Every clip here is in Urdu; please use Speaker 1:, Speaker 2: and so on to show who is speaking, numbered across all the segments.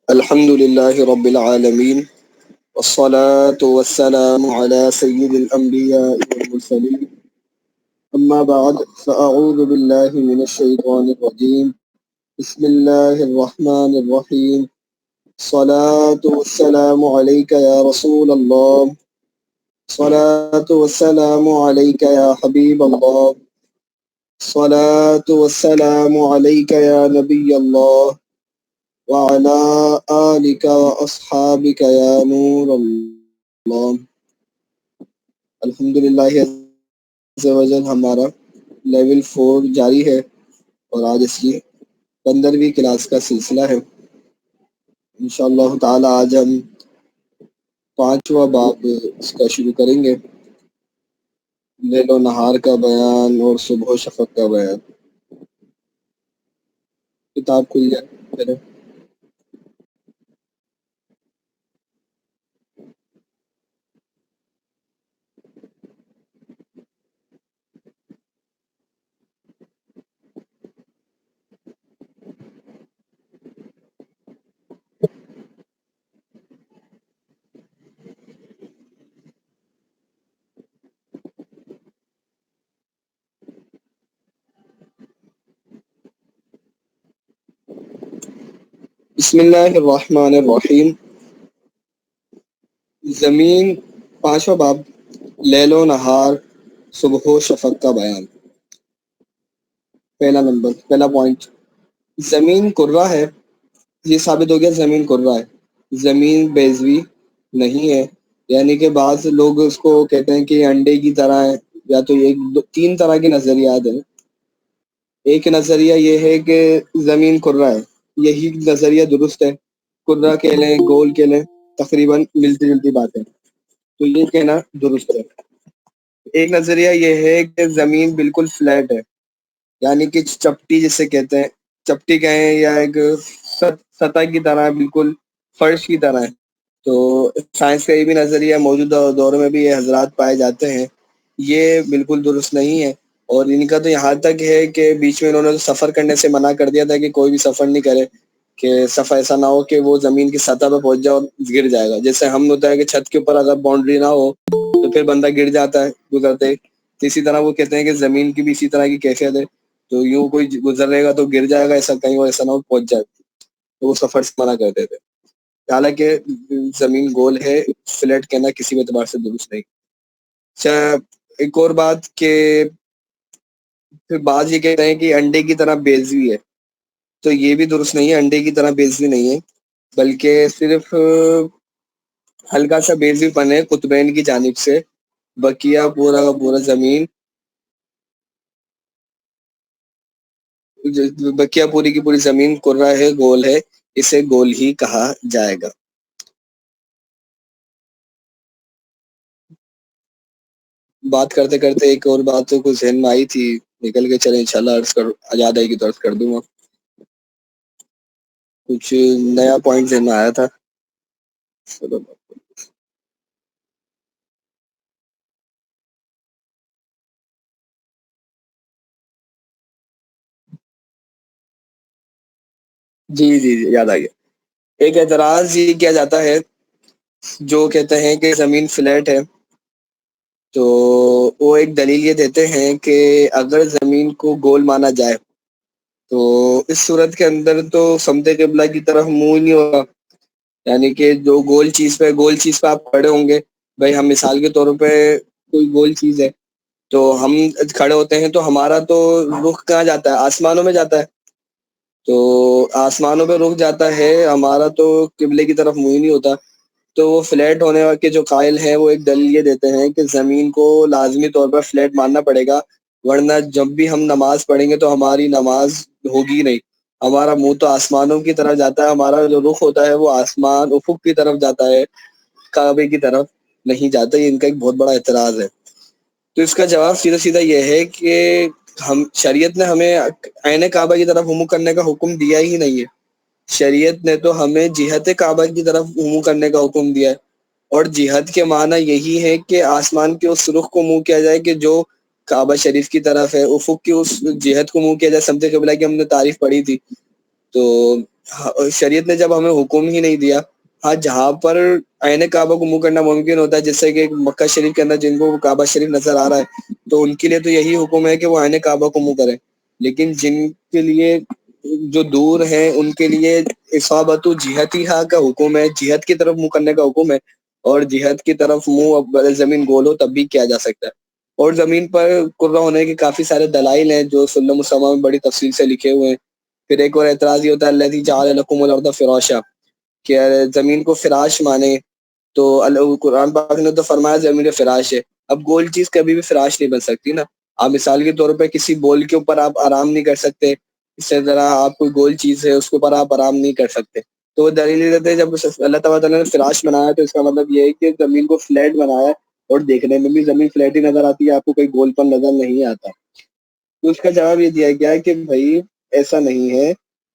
Speaker 1: الحمد لله رب العالمين، والصلاة والسلام على سيد الأنبياء والمرسلين. أما بعد، فأعوذ بالله من الشيطان الرجيم. بسم الله الرحمن الرحيم. صلاة والسلام عليك يا رسول الله. صلاة والسلام عليك يا حبيب الله. صلاة والسلام عليك يا نبي الله، وعلى آلك وأصحابك يا نور اللہ. الحمدللہ عز و جل ہمارا لیول 4 جاری ہے اور آج اس کی 15ویں کلاس کا سلسلہ ہے. انشاءاللہ تعالی آج ہم 5واں باب اس کا شروع کریں گے، لیل و نہار کا بیان اور صبح و شفق کا بیان. کتاب کھل جائے پہلے. بسم اللہ الرحمن الرحیم. زمین 5واں باب، لیل و نہار صبح و شفق کا بیان. پہلا پوائنٹ، زمین کرہ ہے. یہ ثابت ہو گیا زمین کرہ ہے، زمین بیضوی نہیں ہے. یعنی کہ بعض لوگ اس کو کہتے ہیں کہ انڈے کی طرح ہے، یا تو تین طرح کے نظریات ہیں. ایک نظریہ یہ ہے کہ زمین کرہ ہے، یہی نظریہ درست ہے. کرہ کہہ لیں، گول کہہ لیں، تقریباً ملتی جلتی بات ہے، تو یہ کہنا درست ہے. ایک نظریہ یہ ہے کہ زمین بالکل فلیٹ ہے، یعنی کہ چپٹی جسے کہتے ہیں، چپٹی کہیں یا ایک سطح کی طرح، بالکل فرش کی طرح ہے. تو سائنس کا یہ بھی نظریہ موجودہ دور میں بھی یہ حضرات پائے جاتے ہیں. یہ بالکل درست نہیں ہے، اور ان کا تو یہاں تک ہے کہ بیچ میں انہوں نے سفر کرنے سے منع کر دیا تھا کہ کوئی بھی سفر نہیں کرے، کہ سفر ایسا نہ ہو کہ وہ زمین کی سطح پہ پہنچ جائے اور گر جائے گا. جیسے ہم ہوتا ہے کہ چھت کے اوپر اگر باؤنڈری نہ ہو تو پھر بندہ گر جاتا ہے گزرتے. تو اسی طرح وہ کہتے ہیں کہ زمین کی بھی اسی طرح کی کیفیت ہے، تو یوں کوئی گزرے گا تو گر جائے گا، ایسا کہیں اور ایسا نہ ہو پہنچ جائے. تو وہ سفر سے منع کرتے تھے. حالانکہ زمین گول ہے، فلیٹ کہنا کسی بھی اعتبار سے درست نہیں. اچھا، ایک اور بات کہ پھر بعض یہ کہتے ہیں کہ انڈے کی طرح بیضوی ہے، تو یہ بھی درست نہیں ہے. انڈے کی طرح بیضوی نہیں ہے، بلکہ صرف ہلکا سا بیضوی پن ہے قطبین کی جانب سے. بقیہ پورا کا پورا زمین، بقیہ پوری کی پوری زمین کرہ ہے، گول ہے، اسے گول ہی کہا جائے گا. بات کرتے کرتے ایک اور بات تو کچھ ذہن میں آئی تھی، نکل کے چلے، انشاءاللہ یاد آئے گی تو عرض کر دوں گا. کچھ نیا پوائنٹ ذہن میں آیا تھا. جی یاد آ گیا. ایک اعتراض یہ کیا جاتا ہے، جو کہتے ہیں کہ زمین فلیٹ ہے، تو وہ ایک دلیل یہ دیتے ہیں کہ اگر زمین کو گول مانا جائے تو اس صورت کے اندر تو سمت قبلہ کی طرف منہ ہی نہیں ہوگا. یعنی کہ جو گول چیز پہ آپ کھڑے ہوں گے، بھائی ہم مثال کے طور پہ کوئی گول چیز ہے تو ہم کھڑے ہوتے ہیں تو ہمارا تو رخ کہاں جاتا ہے؟ آسمانوں میں جاتا ہے. تو آسمانوں پہ رخ جاتا ہے ہمارا، تو قبلے کی طرف منہ ہی نہیں ہوتا. تو وہ فلیٹ ہونے کے جو قائل ہیں وہ ایک دلیل یہ دیتے ہیں کہ زمین کو لازمی طور پر فلیٹ ماننا پڑے گا، ورنہ جب بھی ہم نماز پڑھیں گے تو ہماری نماز ہوگی نہیں. ہمارا منہ تو آسمانوں کی طرف جاتا ہے، ہمارا جو رخ ہوتا ہے وہ آسمان افق کی طرف جاتا ہے، کعبے کی طرف نہیں جاتا. یہ ان کا ایک بہت بڑا اعتراض ہے. تو اس کا جواب سیدھا سیدھا یہ ہے کہ شریعت نے ہمیں عین کعبہ کی طرف منہ کرنے کا حکم دیا ہی نہیں ہے. شریعت نے تو ہمیں جہت کعبہ کی طرف منہ کرنے کا حکم دیا ہے، اور جہت کے معنی یہی ہے کہ آسمان کے اس رخ کو منہ کیا جائے کہ جو کعبہ شریف کی طرف ہے، افق کی اس جہت کو منہ کیا جائے. سمت قبلہ کی ہم نے تعریف پڑھی تھی. تو شریعت نے جب ہمیں حکم ہی نہیں دیا، ہاں جہاں پر عین کعبہ کو منہ کرنا ممکن ہوتا ہے، جس سے کہ مکہ شریف کے اندر جن کو کعبہ شریف نظر آ رہا ہے تو ان کے لیے تو یہی حکم ہے کہ وہ عین کعبہ کو منہ کریں، لیکن جن کے لیے جو دور ہیں ان کے لیے اصابت جہتیہا کا حکم ہے، جہت کی طرف منہ کرنے کا حکم ہے، اور جہت کی طرف منہ زمین گول ہو تب بھی کیا جا سکتا ہے۔ اور زمین پر قرہ ہونے کے کافی سارے دلائل ہیں جو سنہ مسلمہ میں بڑی تفصیل سے لکھے ہوئے ہیں۔ پھر ایک اور اعتراض یہ ہوتا ہے الذی جعل لکم الارض فراشا، کہ زمین کو فراش مانے، تو قرآن پاک نے تو فرمایا زمین فراش ہے۔ اب گول چیز کبھی بھی فراش نہیں بن سکتی نا، آپ مثال کے طور پہ کسی بول کے اوپر آپ آرام نہیں کر سکتے، اس طرح آپ کوئی گول چیز ہے اس کے اوپر آپ آرام نہیں کر سکتے۔ تو وہ دلیل یہ دیتے ہیں جب اللہ تعالیٰ نے فراش بنایا تو اس کا مطلب یہ ہے کہ زمین کو فلیٹ بنایا ہے، اور دیکھنے میں بھی زمین فلیٹ ہی نظر آتی ہے، آپ کو کوئی گول پر نظر نہیں آتا۔ تو اس کا جواب یہ دیا گیا ہے کہ بھائی ایسا نہیں ہے،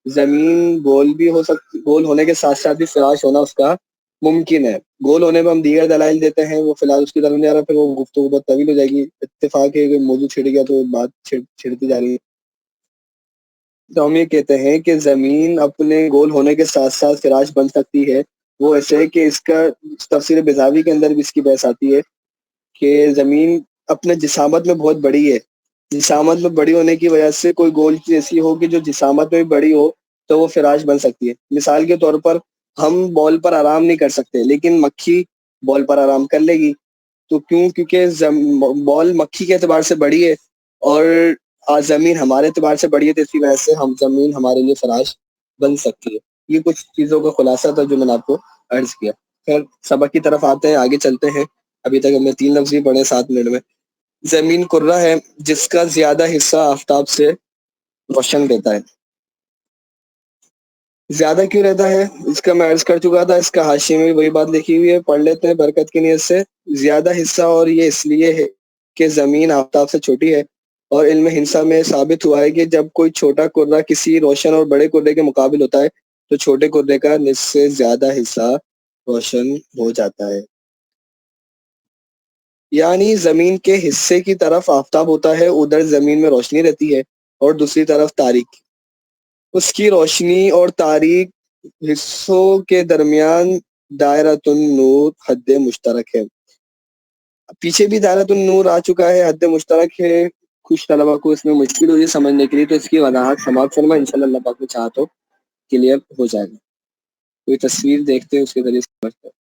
Speaker 1: زمین گول بھی ہو سکتی، گول ہونے کے ساتھ ساتھ بھی فراش ہونا اس کا ممکن ہے۔ گول ہونے میں ہم دیگر دلائل دیتے ہیں، وہ فی الحال اس کی طرف نہیں آ رہا، پھر وہ گفتگو بہت طویل ہو جائے گی، اتفاق ہے کہ موضوع چھڑ گیا تو بات چھڑتی جا رہی ہے۔ تو ہم یہ کہتے ہیں کہ زمین اپنے گول ہونے کے ساتھ ساتھ فراش بن سکتی ہے، وہ ایسے ہے کہ اس کا تفسیر بیضاوی کے اندر بھی اس کی بحث آتی ہے کہ زمین اپنے جسامت میں بہت بڑی ہے، جسامت میں بڑی ہونے کی وجہ سے کوئی گول چیز ایسی ہوگی جو جسامت میں بھی بڑی ہو تو وہ فراش بن سکتی ہے۔ مثال کے طور پر ہم بال پر آرام نہیں کر سکتے لیکن مکھی بال پر آرام کر لے گی، تو کیوں؟ کیونکہ بال مکھی کے اعتبار سے بڑی ہے اور زمین ہمارے اعتبار سے بڑی ہے، تو اسی وجہ سے ہم زمین ہمارے لیے فراش بن سکتی ہے۔ یہ کچھ چیزوں کا خلاصہ تھا جو میں نے آپ کو عرض کیا۔ خیر سبق کی طرف آتے ہیں، آگے چلتے ہیں۔ ابھی تک ہم نے 3 لفظ ہی پڑھے 7 منٹ میں۔ زمین کرہ ہے جس کا زیادہ حصہ آفتاب سے روشن رہتا ہے۔ زیادہ کیوں رہتا ہے اس کا میں عرض کر چکا تھا، اس کا حاشیے میں بھی وہی بات لکھی ہوئی ہے، پڑھ لیتے ہیں برکت کی نیت سے۔ زیادہ حصہ، اور یہ اس لیے ہے کہ زمین آفتاب سے چھوٹی ہے، اور علم ہندسہ میں ثابت ہوا ہے کہ جب کوئی چھوٹا کرہ کسی روشن اور بڑے کرے کے مقابل ہوتا ہے تو چھوٹے کرے کا نصف سے زیادہ حصہ روشن ہو جاتا ہے۔ یعنی زمین کے حصے کی طرف آفتاب ہوتا ہے، ادھر زمین میں روشنی رہتی ہے، اور دوسری طرف تاریک۔ اس کی روشنی اور تاریک حصوں کے درمیان دائرۃ النور حد مشترک ہے۔ پیچھے بھی دائرۃ النور آ چکا ہے، حد مشترک ہے، کچھ طلبہ کو اس میں مشکل ہوئی سمجھنے کے لیے، تو اس کی وضاحت سماعت فرما، انشاءاللہ اللہ پاک کو چاہا تو کلیئر ہو جائے گا۔ کوئی تصویر دیکھتے ہیں اس کے ذریعے سمجھتے ہیں۔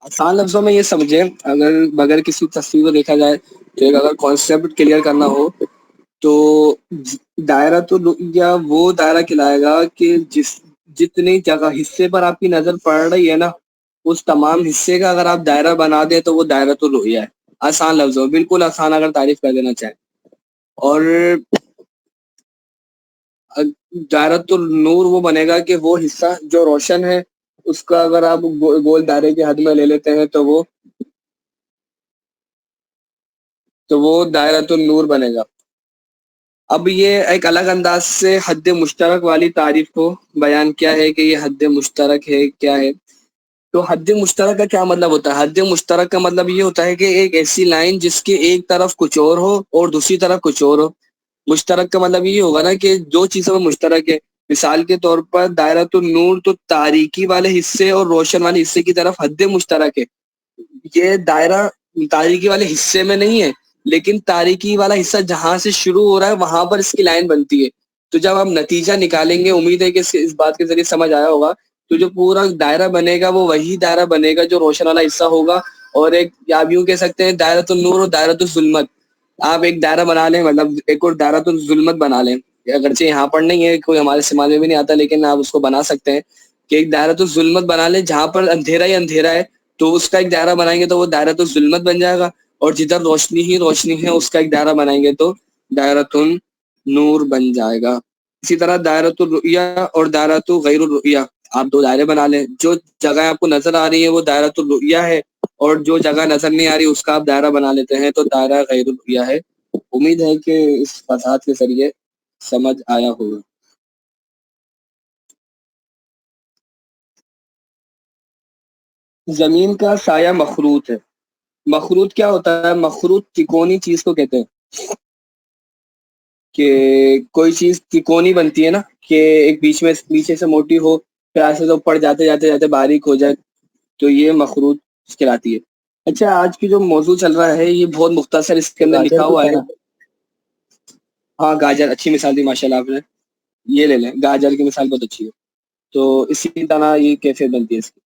Speaker 1: آسان لفظوں میں یہ سمجھیں، اگر بغیر کسی تصویر کو دیکھا جائے تو ایک اگر کانسیپٹ کلیئر کرنا ہو تو دائرہ تو یا وہ دائرہ کہلائے گا کہ جتنی جگہ حصے پر آپ کی نظر پڑ رہی ہے نا، اس تمام حصے کا اگر آپ دائرہ بنا دیں تو وہ دائرہ تو رؤیہ ہے۔ آسان لفظوں، بالکل آسان اگر تعریف کر دینا چاہیں۔ اور دائرۃ النور وہ بنے گا کہ وہ حصہ جو روشن ہے اس کا اگر آپ گول دائرے کے حد میں لے لیتے ہیں تو وہ دائرۃ النور بنے گا۔ اب یہ ایک الگ انداز سے حد مشترک والی تعریف کو بیان کیا ہے کہ یہ حد مشترک ہے کیا ہے۔ تو حد مشترک کا کیا مطلب ہوتا ہے؟ حد مشترک کا مطلب یہ ہوتا ہے کہ ایک ایسی لائن جس کے ایک طرف کچھ اور ہو اور دوسری طرف کچھ اور ہو۔ مشترک کا مطلب یہ ہوگا نا کہ دو چیزوں میں مشترک ہے۔ مثال کے طور پر دائرۃ النور تو تاریکی والے حصے اور روشن والے حصے کی طرف حد مشترک ہے۔ یہ دائرہ تاریکی والے حصے میں نہیں ہے، لیکن تاریکی والا حصہ جہاں سے شروع ہو رہا ہے وہاں پر اس کی لائن بنتی ہے۔ تو جب ہم نتیجہ نکالیں گے، امید ہے کہ اس بات کے ذریعے سمجھ آیا ہوگا، تو جو پورا دائرہ بنے گا وہ وہی دائرہ بنے گا جو روشن والا حصہ ہوگا۔ اور ایک یا آپ یوں کہہ سکتے ہیں دائرۃ النور اور دائرۃ الظلمت، آپ ایک دائرہ بنا لیں، مطلب ایک اور دائرۃ الظلمت بنا لیں، اگرچہ یہاں پر نہیں ہے، کوئی ہمارے سماج میں بھی نہیں آتا، لیکن آپ اس کو بنا سکتے ہیں کہ ایک دائرۃ الظلمت بنا لیں جہاں پر اندھیرا ہی اندھیرا ہے، تو اس کا ایک دائرہ بنائیں گے تو وہ دائرۃ الظلمت بن جائے گا، اور جدھر روشنی ہی روشنی ہے اس کا ایک دائرہ بنائیں گے تو دائرۃ النور بن جائے گا۔ اسی طرح دائرۃ الرؤیہ اور دائرۃ غیر الرؤیہ، آپ دو دائرے بنا لیں، جو جگہ آپ کو نظر آ رہی ہے وہ دائرۃ الرؤیہ ہے، اور جو جگہ نظر نہیں آ رہی اس کا آپ دائرہ بنا لیتے ہیں تو دائرہ غیر الرؤیہ ہے۔ امید ہے کہ اس وضاحت کے ذریعے سمجھ آیا ہوگا۔ زمین کا سایہ مخروط ہے. مخروط کیا ہوتا ہے؟ مخروط تکونی چیز کو کہتے ہیں کہ کوئی چیز تکونی بنتی ہے نا، کہ ایک بیچ میں نیچے سے موٹی ہو، پھر ایسے تو اوپر جاتے جاتے جاتے باریک ہو جائے، تو یہ مخروط کہلاتی ہے. اچھا، آج کی جو موضوع چل رہا ہے یہ بہت مختصر، اس کے اندر
Speaker 2: گاجر
Speaker 1: لکھا
Speaker 2: بھی
Speaker 1: ہوا ہے.
Speaker 2: کھانا.
Speaker 1: ہاں گاجر اچھی مثال دی ماشاء اللہ آپ نے. یہ لے لیں، گاجر کی مثال بہت اچھی ہے. تو اسی طرح یہ کیفیت بنتی ہے اس کی.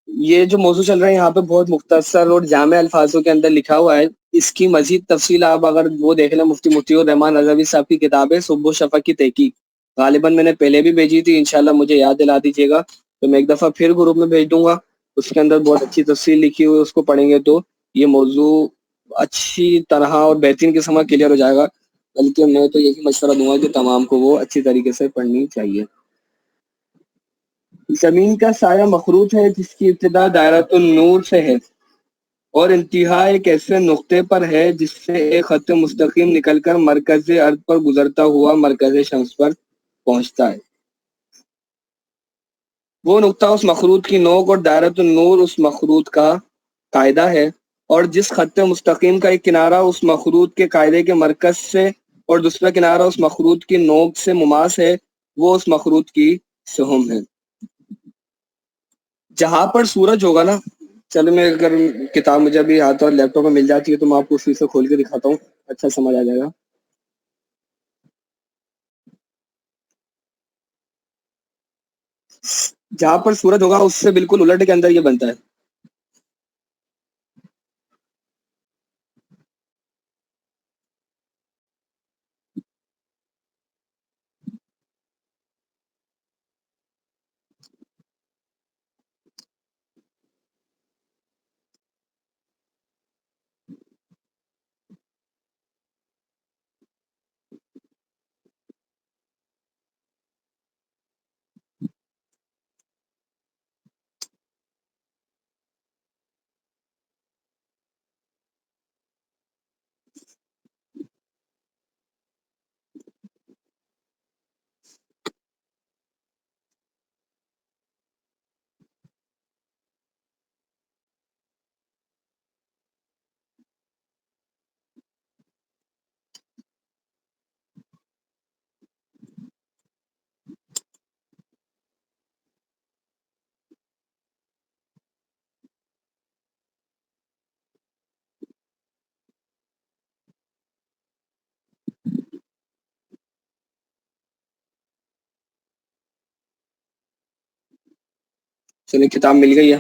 Speaker 1: یہ جو موضوع چل رہا ہے یہاں پہ بہت مختصر اور جامع الفاظوں کے اندر لکھا ہوا ہے. اس کی مزید تفصیل آپ اگر وہ دیکھ لیں، مفتی مطیع الرحمان رضوی صاحب کی کتاب ہے صبح و شفق کی تحقیق، غالباً میں نے پہلے بھی بھیجی تھی، انشاءاللہ مجھے یاد دلا دیجیے گا تو میں ایک دفعہ پھر گروپ میں بھیج دوں گا. اس کے اندر بہت اچھی تفصیل لکھی ہوئی ہے، اس کو پڑھیں گے تو یہ موضوع اچھی طرح اور بہترین قسم کا کلیئر ہو جائے گا. بلکہ میں تو یہی مشورہ دوں گا کہ تمام کو وہ اچھی طریقے سے پڑھنی چاہیے. زمین کا سایہ مخروط ہے جس کی ابتدا دائرۃ النور سے ہے اور انتہا ایک ایسے نقطے پر ہے جس سے ایک خط مستقیم نکل کر مرکز ارض پر گزرتا ہوا مرکز شمس پر پہنچتا ہے. وہ نقطہ اس مخروط کی نوک اور دائرۃ النور اس مخروط کا قاعدہ ہے، اور جس خط مستقیم کا ایک کنارہ اس مخروط کے قاعدے کے مرکز سے اور دوسرا کنارہ اس مخروط کی نوک سے مماس ہے، وہ اس مخروط کی سہم ہے. جہاں پر سورج ہوگا نا، چلو میں اگر کتاب مجھے ابھی ہاتھ اور لیپ ٹاپ میں مل جاتی ہے تو میں آپ کو اسی سے کھول کے دکھاتا ہوں، اچھا سمجھ آ جائے گا. جہاں پر سورج ہوگا اس سے بالکل الٹ کے اندر یہ بنتا ہے. چلیے کتاب مل گئی ہے.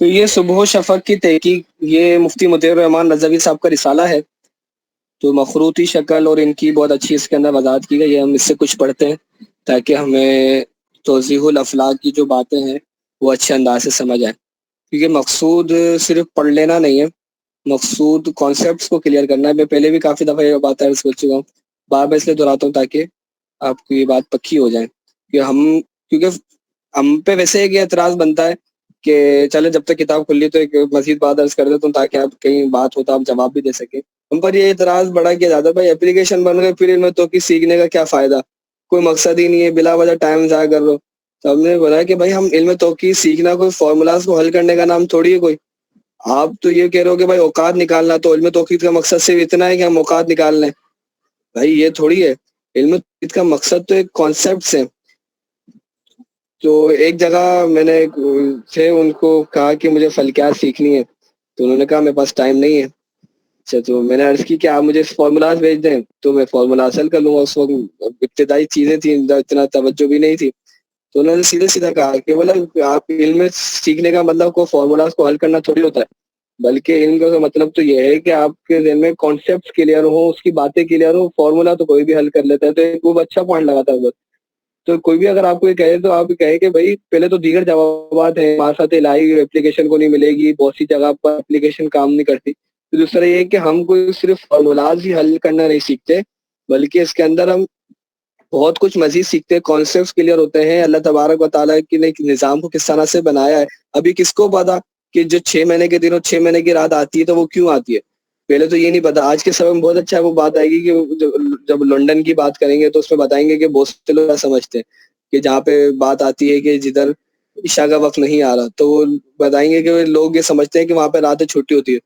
Speaker 1: تو یہ صبح و شفق کی تحقیق، یہ مفتی مطیع الرحمان رضوی صاحب کا رسالہ ہے. تو مخروطی شکل اور ان کی بہت اچھی اس کے اندر وضاحت کی گئی ہے. ہم اس سے کچھ پڑھتے ہیں تاکہ ہمیں توضیح الافلاق کی جو باتیں ہیں وہ اچھے انداز سے سمجھ آئیں، کیونکہ مقصود صرف پڑھ لینا نہیں ہے، مقصود کانسیپٹس کو کلیئر کرنا ہے. میں پہلے بھی کافی دفعہ یہ بات عرض کر چکا ہوں، بار بار اس لیے دہراتا ہوں تاکہ آپ کو یہ بات پکی ہو جائے کہ کیونکہ ہم پہ ویسے ایک اعتراض بنتا ہے کہ چلے جب تک کتاب کھلی تو ایک مزید بات عرض کر دیتا ہوں تاکہ آپ کہیں بات ہو تو آپ جواب بھی دے سکیں. ہم پر یہ اعتراض بڑا کیا جاتا ہے بھائی اپلیکیشن بن گئے پھر علم توقیف سیکھنے کا کیا فائدہ، کوئی مقصد ہی نہیں ہے، بلا وجہ ٹائم ضائع کر رہے ہو. تو ہم نے بتایا کہ بھائی ہم علم توقیف سیکھنا کوئی فارمولاز کو حل کرنے کا نام تھوڑی ہے کوئی. آپ تو یہ کہہ رہے ہو کہ بھائی اوقات نکالنا، تو علم توقیف کا مقصد صرف اتنا ہے کہ ہم اوقات نکال لیں؟ بھائی یہ تھوڑی ہے، علم توقیف کا مقصد تو ایک کانسیپٹس ہے. تو ایک جگہ میں نے تھے ان کو کہا کہ مجھے فلکیات سیکھنی ہے، تو انہوں نے کہا میرے پاس ٹائم نہیں ہے. اچھا، تو میں نے عرض کی کہ آپ مجھے فارمولاز بھیج دیں تو میں فارمولا حاصل کر لوں گا. اس وقت ابتدائی چیزیں تھیں، اتنا توجہ بھی نہیں تھی. تو انہوں نے سیدھے سیدھا کہا کہ مطلب آپ علم سیکھنے کا مطلب کو فارمولاز کو حل کرنا تھوڑی ہوتا ہے، بلکہ علم کا مطلب تو یہ ہے کہ آپ کے ذہن میں کانسیپٹس کلیئر ہوں، اس کی باتیں کلیئر ہوں. فارمولا تو کوئی بھی حل کر لیتا ہے، تو ایک وہ اچھا پوائنٹ لگاتا ہے. تو کوئی بھی اگر آپ کو یہ کہے تو آپ کہے کہ بھائی پہلے تو دیگر جوابات ہیں، ماسات الہی اپلیکیشن کو نہیں ملے گی، بہت سی جگہ پر اپلیکیشن کام نہیں کرتی. تو دوسرا یہ ہے کہ ہم کوئی صرف فارمولاز ہی حل کرنا نہیں سیکھتے، بلکہ اس کے اندر ہم بہت کچھ مزید سیکھتے ہیں، کانسیپٹس کلیئر ہوتے ہیں، اللہ تبارک و تعالیٰ کی نے ایک نظام کو کس طرح سے بنایا ہے۔ ابھی کس کو پتا کہ جو 6 مہینے کے دن اور 6 مہینے کی رات آتی ہے تو وہ کیوں آتی ہے؟ پہلے تو یہ نہیں پتا۔ آج کے سمے میں بہت اچھا وہ بات آئے گی کہ جب لنڈن کی بات کریں گے تو اس میں بتائیں گے کہ بہت سے لوگ کیا سمجھتے ہیں کہ جہاں پہ بات آتی ہے کہ جدھر عشاء کا وقت نہیں آ رہا تو وہ بتائیں گے کہ لوگ یہ سمجھتے ہیں کہ وہاں پہ راتیں چھوٹی ہوتی ہے،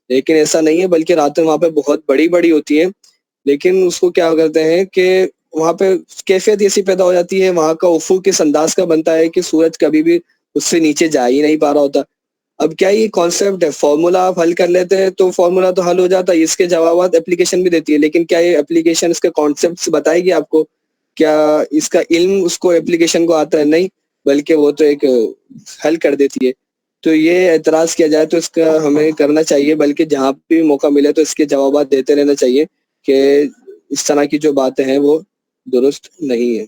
Speaker 1: لیکن ایسا نہیں ہے، بلکہ راتیں وہاں پہ بہت بڑی بڑی ہوتی ہیں۔ لیکن اس کو کیا کرتے ہیں کہ وہاں پہ کیفیت ایسی پیدا ہو جاتی ہے، وہاں کا افق کس انداز کا بنتا ہے کہ سورج کبھی بھی اس سے نیچے جا ہی نہیں پا رہا ہوتا۔ اب کیا یہ کانسیپٹ ہے، فارمولا آپ حل کر لیتے ہیں تو فارمولا تو حل ہو جاتا ہے، اس کے جوابات اپلیکیشن بھی دیتی ہے، لیکن کیا یہ اپلیکیشن اس کے کانسیپٹس بتائے گی آپ کو؟ کیا اس کا علم اس کو اپلیکیشن کو آتا ہے؟ نہیں، بلکہ وہ تو ایک حل کر دیتی ہے۔ تو یہ اعتراض کیا جائے تو اس کا ہمیں کرنا چاہیے، بلکہ جہاں بھی موقع ملے تو اس کے جوابات دیتے رہنا چاہیے کہ اس طرح کی جو باتیں ہیں وہ درست نہیں ہے۔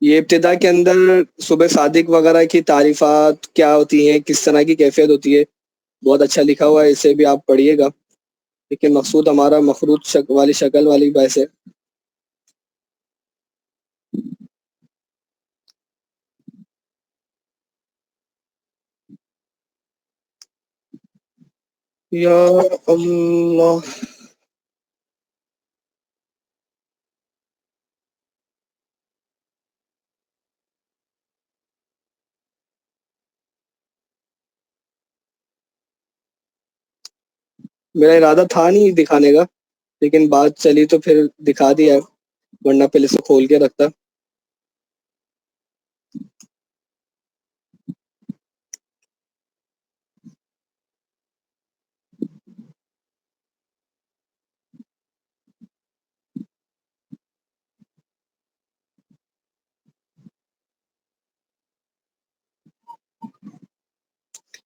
Speaker 1: یہ ابتدا کے اندر صبح صادق وغیرہ کی تعریفات کیا ہوتی ہیں، کس طرح کی کیفیت ہوتی ہے، بہت اچھا لکھا ہوا ہے، اسے بھی آپ پڑھیے گا۔ لیکن مقصود ہمارا مخروط والی شکل والی بحث ہے۔ یا اللہ، میرا ارادہ تھا نہیں دکھانے کا، لیکن بات چلی تو پھر دکھا دیا، ورنہ پہلے سے کھول کے رکھتا۔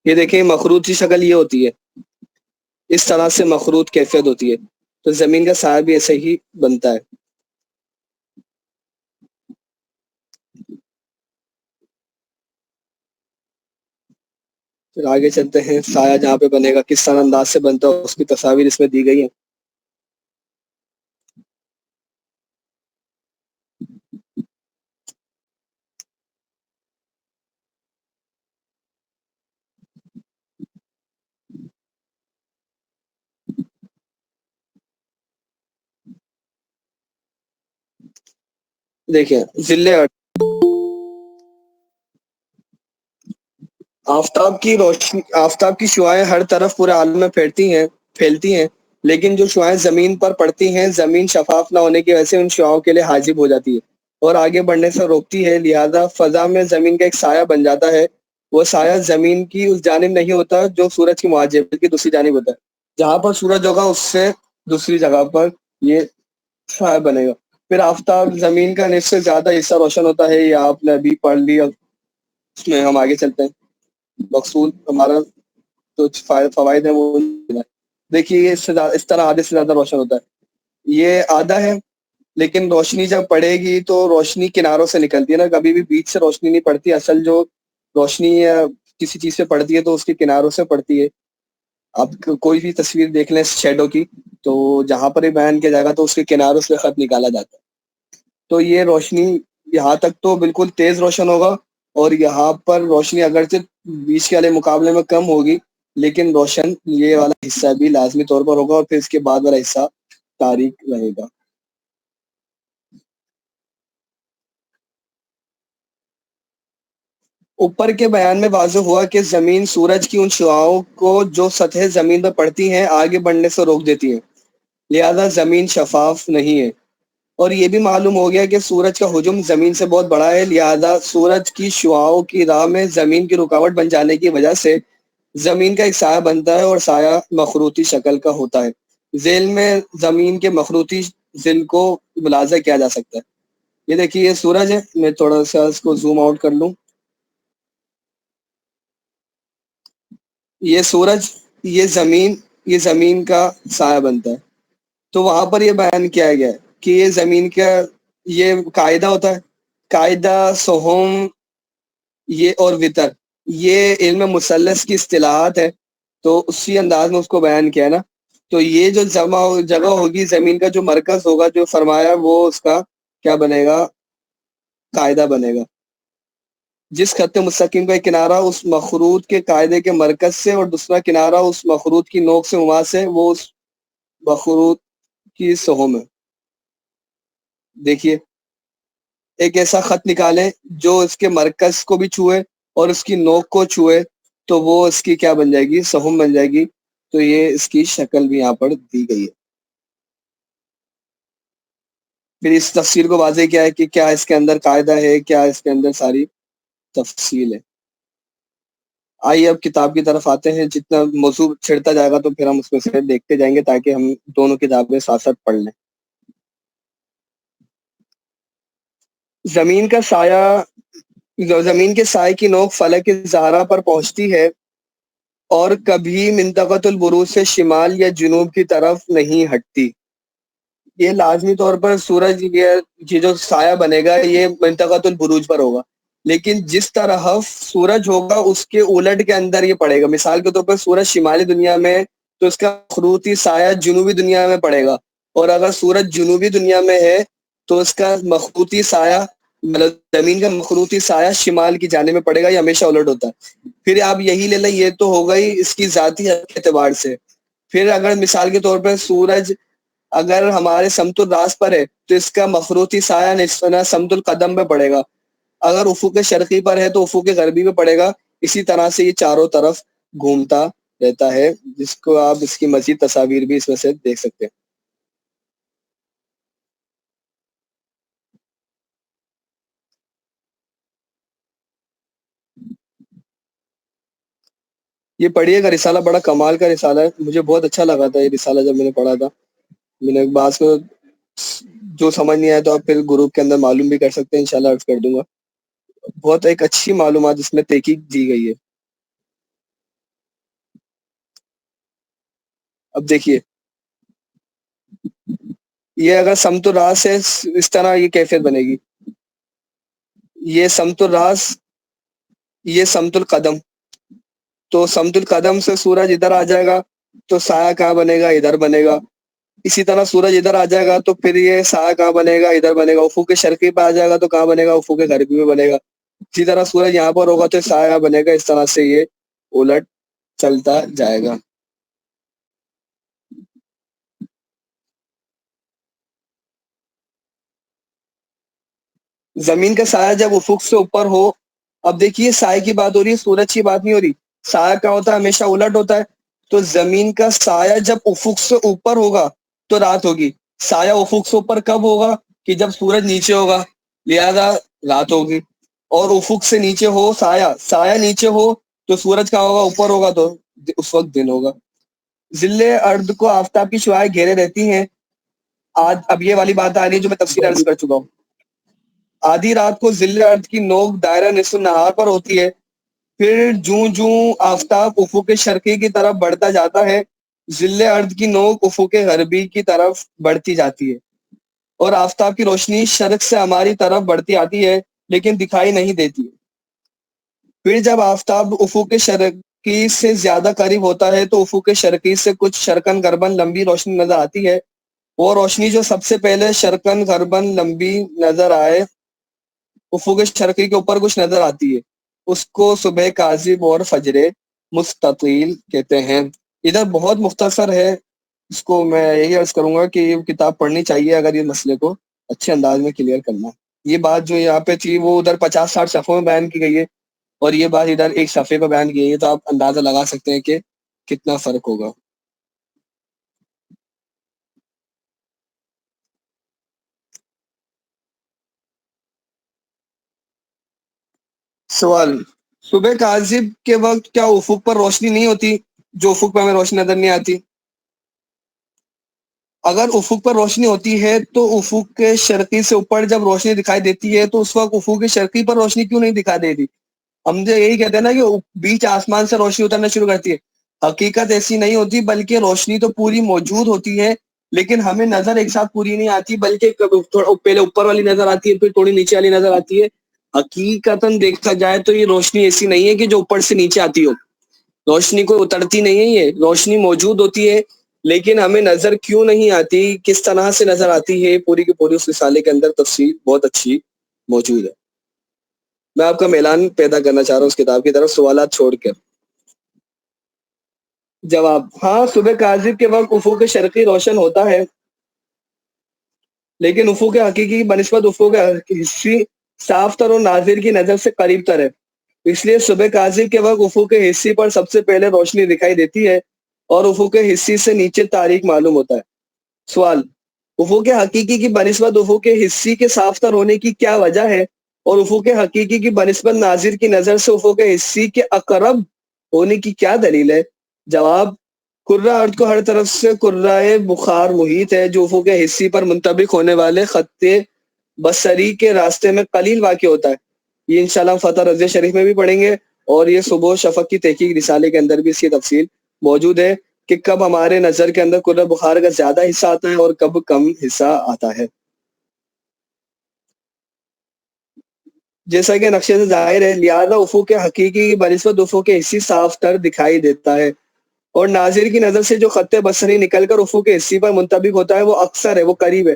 Speaker 1: یہ دیکھیں مخروط کی شکل یہ ہوتی ہے، اس طرح سے مخروط کیفیت ہوتی ہے، تو زمین کا سایہ بھی ایسے ہی بنتا ہے۔ پھر آگے چلتے ہیں، سایہ جہاں پہ بنے گا کس طرح انداز سے بنتا ہے اس کی تصاویر اس میں دی گئی ہیں۔ دیکھیں ذل آفتاب کی روشنی، آفتاب کی شعاعیں ہر طرف پورے عالم میں پھیلتی ہیں، لیکن جو شعاعیں زمین پر پڑتی ہیں، زمین شفاف نہ ہونے کی وجہ سے ان شعاعوں کے لیے حاجب ہو جاتی ہے اور آگے بڑھنے سے روکتی ہے، لہذا فضا میں زمین کا ایک سایہ بن جاتا ہے۔ وہ سایہ زمین کی اس جانب نہیں ہوتا جو سورج کی مواجہ بلکہ دوسری جانب ہوتا ہے، جہاں پر سورج ہوگا اس سے دوسری جگہ پر یہ سایہ بنے گا۔ پھر آفتاب زمین کا نصف سے زیادہ حصہ روشن ہوتا ہے، یہ آپ نے ابھی پڑھ لی، اب اس میں ہم آگے چلتے ہیں۔ مقصود ہمارا جو فوائد ہیں وہ دیکھیے، یہ اس طرح آدھے سے زیادہ روشن ہوتا ہے، یہ آدھا ہے، لیکن روشنی جب پڑے گی تو روشنی کناروں سے نکلتی ہے نا، کبھی بھی بیچ سے روشنی نہیں پڑتی، اصل جو روشنی کسی چیز سے پڑتی ہے تو اس کے کناروں سے پڑتی ہے۔ آپ کوئی بھی تصویر دیکھ لیں شیڈو کی، تو جہاں پر یہ بیان کیا جائے گا تو اس کے کناروں سے خط نکالا جاتا ہے۔ تو یہ روشنی یہاں تک تو بالکل تیز روشن ہوگا، اور یہاں پر روشنی اگرچہ بیچ کے والے مقابلے میں کم ہوگی، لیکن روشن یہ والا حصہ بھی لازمی طور پر ہوگا، اور پھر اس کے بعد والا حصہ تاریک رہے گا۔ اوپر کے بیان میں واضح ہوا کہ زمین سورج کی ان شعاعوں کو جو سطح زمین پر پڑتی ہیں آگے بڑھنے سے روک دیتی ہے، لہذا زمین شفاف نہیں ہے۔ اور یہ بھی معلوم ہو گیا کہ سورج کا حجم زمین سے بہت بڑا ہے، لہذا سورج کی شعاعوں کی راہ میں زمین کی رکاوٹ بن جانے کی وجہ سے زمین کا ایک سایہ بنتا ہے، اور سایہ مخروطی شکل کا ہوتا ہے۔ ذیل میں زمین کے مخروطی ذیل کو ملاحظہ کیا جا سکتا ہے۔ یہ دیکھیے یہ سورج ہے، میں تھوڑا سا اس کو زوم آؤٹ کر لوں۔ یہ سورج، یہ زمین کا سایہ بنتا ہے۔ تو وہاں پر یہ بیان کیا گیا ہے کہ یہ زمین کا یہ قاعدہ ہوتا ہے، قاعدہ سہم یہ اور وطر، یہ علم مثلث کی اصطلاحات ہے، تو اسی انداز میں اس کو بیان کیا نا. تو یہ جو جگہ ہوگی زمین کا جو مرکز ہوگا جو فرمایا وہ اس کا کیا بنے گا، قاعدہ بنے گا. جس خط مستقیم کا ایک کنارہ اس مخروط کے قاعدے کے مرکز سے اور دوسرا کنارہ اس مخروط کی نوک سے مماس ہے، وہ اس مخروط کی سہم ہے. دیکھیے ایک ایسا خط نکالیں جو اس کے مرکز کو بھی چھوئے اور اس کی نوک کو چھوئے، تو وہ اس کی کیا بن جائے گی، سہم بن جائے گی. تو یہ اس کی شکل بھی یہاں پر دی گئی ہے. پھر اس تفسیر کو واضح کیا ہے کہ کیا اس کے اندر قاعدہ ہے، کیا اس کے اندر ساری تفصیل ہے. آئیے اب کتاب کی طرف آتے ہیں. جتنا موضوع چھڑتا جائے گا تو پھر ہم اس میں سے دیکھتے جائیں گے تاکہ ہم دونوں کتابیں ساتھ ساتھ پڑھ لیں. زمین کا سایہ، زمین کے سائے کی نوک فلک زہرا پر پہنچتی ہے اور کبھی منطقۃ البروج سے شمال یا جنوب کی طرف نہیں ہٹتی. یہ لازمی طور پر سورج یہ جو سایہ بنے گا یہ منطقۃ البروج پر ہوگا، لیکن جس طرح سورج ہوگا اس کے الٹ کے اندر یہ پڑے گا. مثال کے طور پر سورج شمالی دنیا میں تو اس کا مخروطی سایہ جنوبی دنیا میں پڑے گا، اور اگر سورج جنوبی دنیا میں ہے تو اس کا مخروطی سایہ، مطلب زمین کا مخروطی سایہ شمال کی جانب میں پڑے گا. یہ ہمیشہ الٹ ہوتا ہے. پھر آپ یہی لے لیں، یہ تو ہو گئی اس کی ذاتی اعتبار سے. پھر اگر مثال کے طور پر سورج اگر ہمارے سمت الراس پر ہے تو اس کا مخروطی سایہ نصف سمت القدم پہ پڑے گا. اگر افق شرقی پر ہے تو افق غربی پہ پڑے گا. اسی طرح سے یہ چاروں طرف گھومتا رہتا ہے، جس کو آپ اس کی مزید تصاویر بھی اس میں سے دیکھ سکتے ہیں. یہ پڑھیے گا، رسالہ بڑا کمال کا رسالہ ہے. مجھے بہت اچھا لگا تھا یہ رسالہ جب میں نے پڑھا تھا. میں نے بعض کو جو سمجھ نہیں آیا تو آپ پھر گروپ کے اندر معلوم بھی کر سکتے ہیں، انشاءاللہ عرض کر دوں گا. بہت ایک اچھی معلومات اس میں تحقیق دی گئی ہے. اب دیکھیے یہ اگر سمت الراس ہے اس طرح یہ کیفیت بنے گی. یہ سمت الراس، یہ سمت القدم. تو سمت القدم سے سورج ادھر آ جائے گا تو سایہ کہاں بنے گا، ادھر بنے گا. اسی طرح سورج ادھر آ جائے گا تو پھر یہ سایہ کہاں بنے گا، ادھر بنے گا. افق شرقی پہ آ جائے گا تو کہاں بنے گا، افق غربی میں بنے گا. اسی طرح سورج یہاں پر ہوگا تو سایہ بنے گا. اس طرح سے یہ الٹ چلتا جائے گا. زمین کا سایہ جب افق سے اوپر ہو، اب دیکھیے سائے کی بات ہو رہی ہے، سورج کی بات نہیں ہو رہی. سایہ کیا ہوتا ہے، ہمیشہ الٹ ہوتا ہے. تو زمین کا سایہ جب افق سے اوپر ہوگا تو رات ہوگی. سایہ افق سے اوپر کب ہوگا، کہ جب سورج نیچے ہوگا، لہذا رات ہوگی. اور افق سے نیچے ہو سایہ، سایہ نیچے ہو تو سورج کہاں ہوگا، اوپر ہوگا، تو اس وقت دن ہوگا. ذل ارض کو آفتاب کی شعاعیں گھیرے رہتی ہیں. آج اب یہ والی بات آ رہی ہے جو میں تفصیل عرض کر چکا ہوں. آدھی رات کو ذل ارض کی نوک دائرہ نصف نہار پر ہوتی ہے. پھر جوں جوں آفتاب افق شرقی کی طرف بڑھتا جاتا ہے، ذل ارض کی نوک افق غربی کی طرف بڑھتی جاتی ہے، اور آفتاب کی روشنی شرق سے ہماری طرف بڑھتی آتی ہے لیکن دکھائی نہیں دیتی. پھر جب آفتاب افق شرقی سے زیادہ قریب ہوتا ہے تو افق شرقی سے کچھ شرقن غربن لمبی روشنی نظر آتی ہے. وہ روشنی جو سب سے پہلے شرقن غربن لمبی نظر آئے، افق شرقی کے اوپر کچھ نظر آتی ہے، اس کو صبح کاذب اور فجر مستطیل کہتے ہیں. ادھر بہت مختصر ہے. اس کو میں یہی عرض کروں گا کہ یہ کتاب پڑھنی چاہیے اگر یہ مسئلے کو اچھے انداز میں کلیئر کرنا. یہ بات جو یہاں پہ تھی وہ ادھر 50-60 صفحوں میں بیان کی گئی ہے، اور یہ بات ادھر ایک صفحے پہ بیان کی گئی ہے. تو آپ اندازہ لگا سکتے ہیں کہ کتنا فرق ہوگا. سوال: صبح کاذب کے وقت کیا افق پر روشنی نہیں ہوتی، جو افق پہ ہمیں روشنی نظر نہیں آتی؟ اگر افق پر روشنی ہوتی ہے تو افق کے شرقی سے اوپر جب روشنی دکھائی دیتی ہے تو اس وقت افق کے شرقی پر روشنی کیوں نہیں دکھائی دیتی؟ ہم جو یہی کہتے ہیں نا کہ بیچ آسمان سے روشنی اترنا شروع کرتی ہے. حقیقت ایسی نہیں ہوتی، بلکہ روشنی تو پوری موجود ہوتی ہے لیکن ہمیں نظر ایک ساتھ پوری نہیں آتی، بلکہ پہلے اوپر والی نظر آتی ہے، پھر تھوڑی نیچے والی نظر آتی ہے. حقیقتاً دیکھا جائے تو یہ روشنی ایسی نہیں ہے کہ جو اوپر سے نیچے آتی ہو، روشنی کوئی اترتی نہیں ہے، یہ روشنی موجود ہوتی ہے، لیکن ہمیں نظر کیوں نہیں آتی، کس طرح سے نظر آتی ہے، پوری کی پوری اس رسالے کے اندر تفصیل بہت اچھی موجود ہے۔ میں آپ کا میلان پیدا کرنا چاہ رہا ہوں اس کتاب کی طرف، سوالات چھوڑ کر۔ جواب: ہاں، صبح کاذب کے وقت افق شرقی روشن ہوتا ہے، لیکن افق حقیقی بنسبت افق حصی صاف تر اور ناظر کی نظر سے قریب تر ہے، اس لیے صبح کاذب کے وقت افق حصی پر سب سے پہلے روشنی دکھائی دیتی ہے اور افق حصی سے نیچے تاریک معلوم ہوتا ہے۔ سوال: افق حقیقی کی بنسبت افق حصی کے صاف تر ہونے کی کیا وجہ ہے، اور افق حقیقی کی بنسبت ناظر کی نظر سے افق حصی کے اقرب ہونے کی کیا دلیل ہے؟ جواب: کرہ ارض کو ہر طرف سے کرۂ بخار محیط ہے، جو افق حصی پر منطبق ہونے والے خط بصری کے راستے میں قلیل واقع ہوتا ہے۔ یہ انشاءاللہ فتح رضیہ شریف میں بھی پڑھیں گے، اور یہ صبح و شفق کی تحقیق رسالے کے اندر بھی اس کی تفصیل موجود ہے کہ کب ہمارے نظر کے اندر کرۂ بخار کا زیادہ حصہ آتا ہے اور کب کم حصہ آتا ہے۔ جیسا کہ نقشے سے ظاہر ہے، لہذا افق حقیقی کی بنسبت افق حصی صاف تر دکھائی دیتا ہے، اور ناظر کی نظر سے جو خط بصری نکل کر افق حصی پر منطبق ہوتا ہے وہ اکثر ہے، وہ قریب ہے،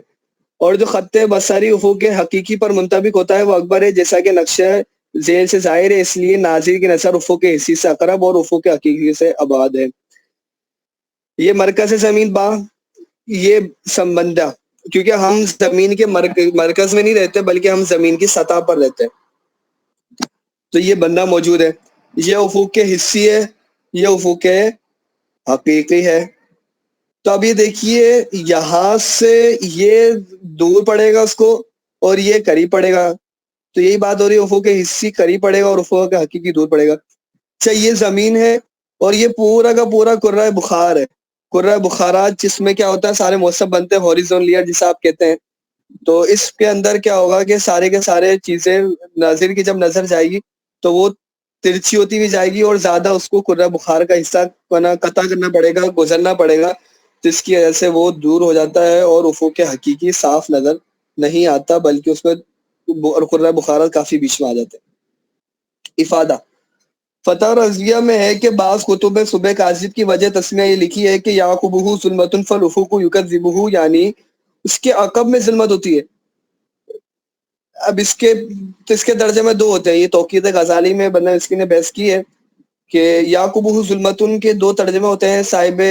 Speaker 1: اور جو خط بصری افق حقیقی پر منطبق ہوتا ہے وہ اکبر ہے، جیسا کہ نقشہ ذیل سے ظاہر ہے۔ اس لیے ناظر کی نظر افق حصی سے اقرب اور افق حقیقی سے ابعد ہے۔ یہ مرکز زمین با یہ سمبندہ، کیونکہ ہم زمین کے مرکز میں نہیں رہتے بلکہ ہم زمین کی سطح پر رہتے ہیں، تو یہ بندہ موجود ہے، یہ افق کے حصی ہے، یہ افق حقیقی ہے۔ تو اب یہ دیکھیے، یہاں سے یہ دور پڑے گا اس کو اور یہ قریب پڑے گا، تو یہی بات ہو رہی ہے، افق حصی قریب پڑے گا اور افق حقیقی دور پڑے گا۔ اچھا، یہ زمین ہے اور یہ پورا کا پورا کرۂ بخار ہے، کرۂ بخارات جس میں کیا ہوتا ہے، سارے موسم بنتے ہیں، ہاریزون لیئر جسے آپ کہتے ہیں، تو اس کے اندر کیا ہوگا کہ سارے کے سارے چیزیں ناظر کی جب نظر جائے گی تو وہ ترچھی ہوتی ہوئی جائے گی، اور زیادہ اس کو کرۂ بخار کا حصہ قطع کرنا پڑے گا، گزرنا پڑے گا، جس کی وجہ سے وہ دور ہو جاتا ہے اور افق حقیقی صاف نظر نہیں آتا، بلکہ اس میں کرۂ بخارات کافی بیچ میں آ جاتے ہیں۔ افادہ: فتح رضیہ میں ہے کہ بعض کتب میں صبح کاذب کی وجہ تسمیہ یہ لکھی ہے کہ یعقبہ ظلمۃ فالافق یکذبہ، یعنی اس کے عقب میں ظلمت ہوتی ہے۔ اب اس کے ترجمے دو ہوتے ہیں، یہ توقید غزالی میں بندہ مسکی نے بحث کی ہے کہ یعقبہ ظلمتن کے دو ترجمے ہوتے ہیں، صاحب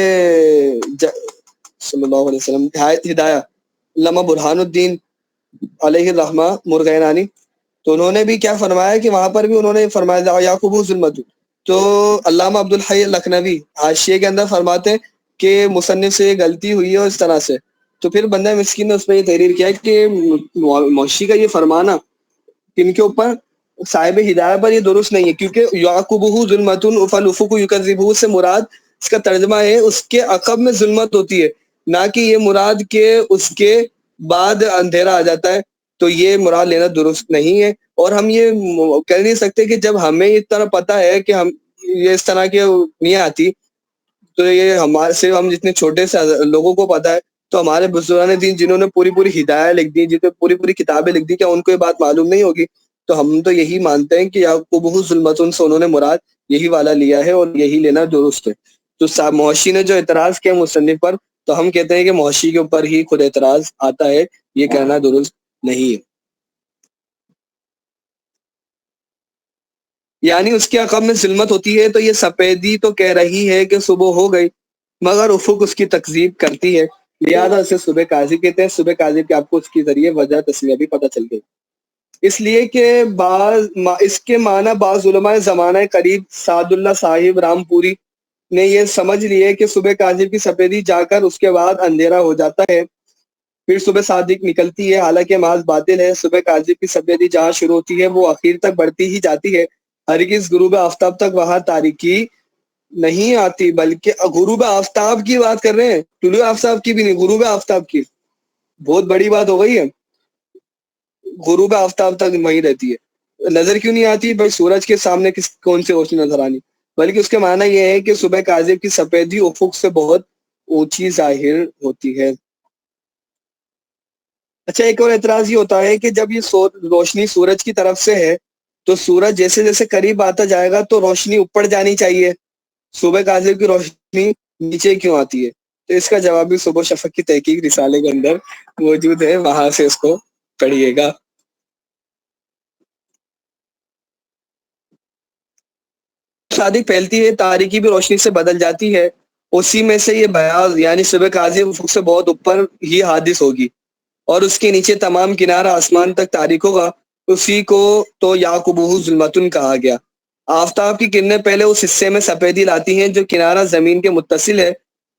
Speaker 1: صلی اللہ علیہ وسلم ہدایہ علامہ برہان الدین علیہ الرحمہ مرغینانی، تو انہوں نے بھی کیا فرمایا کہ وہاں پر بھی انہوں نے فرمایا یعقبہ ظلمتن، تو علامہ عبدالحی لکھنوی حاشیے کے اندر فرماتے ہیں کہ مصنف سے یہ غلطی ہوئی ہے اس طرح سے، تو پھر بندہ مسکین نے اس پہ یہ تحریر کیا کہ موشی کا یہ فرمانا کن کے اوپر، صاحب ہدایہ پر، یہ درست نہیں ہے، کیونکہ یعقبہ ظلمۃ فالافق یکذبہ سے مراد اس کا ترجمہ ہے اس کے عقب میں ظلمت ہوتی ہے، نہ کہ یہ مراد کہ اس کے بعد اندھیرا آ جاتا ہے، تو یہ مراد لینا درست نہیں ہے۔ اور ہم یہ کہہ نہیں سکتے کہ جب ہمیں اس طرح پتہ ہے کہ ہم یہ اس طرح کی نہیں آتی، تو یہ ہمارے سے ہم جتنے چھوٹے سے لوگوں کو پتہ ہے، تو ہمارے بزرگان دین جنہوں نے پوری پوری ہدایہ لکھ دی، جنہوں نے پوری پوری کتابیں لکھ دی، کیا ان کو یہ بات معلوم نہیں ہوگی؟ تو ہم تو یہی مانتے ہیں کہ یعقبہ ظلمتن سے انہوں نے مراد یہی والا لیا ہے اور یہی لینا درست ہے۔ تو محشی نے جو اعتراض کیا مصنف پر، تو ہم کہتے ہیں کہ محشی کے اوپر ہی خود اعتراض آتا ہے، یہ کہنا درست نہیں ہے۔ یعنی اس کے عقب میں ظلمت ہوتی ہے، تو یہ سفیدی تو کہہ رہی ہے کہ صبح ہو گئی، مگر افق اس کی تکذیب کرتی ہے، لہذا اسے صبح کاذب کہتے ہیں۔ صبح کاذب کے آپ کو اس کے ذریعے وجہ تسمیہ بھی پتہ چل گئی، اس لیے کہ اس کے معنی بعض علماء زمانہ قریب سعد اللہ صاحب رام پوری نے یہ سمجھ لیے کہ صبح کاذب کی سفیدی جا کر اس کے بعد اندھیرا ہو جاتا ہے، پھر صبح صادق نکلتی ہے، حالانکہ محض باطل ہے۔ صبح کاذب کی سفیدی جہاں شروع ہوتی ہے وہ آخر تک بڑھتی ہی جاتی ہے، ہرگز غروب آفتاب تک وہاں تاریکی نہیں آتی، بلکہ غروب آفتاب کی بات کر رہے ہیں، طلوع آفتاب کی بھی نہیں، غروب آفتاب کی، بہت بڑی بات ہو گئی ہے۔ غروب آفتاب تک وہیں رہتی ہے، نظر کیوں نہیں آتی بھائی؟ سورج کے سامنے کون سی روشنی نظر آنی؟ بلکہ اس کے معنی یہ ہے کہ صبح کاذب کی سفیدی افق سے بہت اونچی ظاہر ہوتی ہے۔ اچھا ایک اور اعتراض یہ ہوتا ہے کہ جب یہ روشنی سورج کی طرف سے ہے تو سورج جیسے جیسے قریب آتا جائے گا تو روشنی اوپر جانی چاہیے، صبح کاذب کی روشنی نیچے کیوں آتی ہے؟ تو اس کا جواب بھی صبح شفق کی تحقیق رسالے کے اندر موجود ہے، وہاں سے اس کو پڑھیے گا۔ صادق پھیلتی ہے تاریکی بھی روشنی سے بدل جاتی ہے، اسی میں سے یہ بیاض یعنی صبح کاذب افق سے بہت اوپر ہی حادث ہوگی اور اس کے نیچے تمام کنارہ آسمان تک تاریک ہوگا، اسی کو تو یعقوبہ ظلمتن کہا گیا۔ آفتاب کی کرنیں پہلے اس حصے میں سفیدی لاتی ہیں جو کنارہ زمین کے متصل ہے،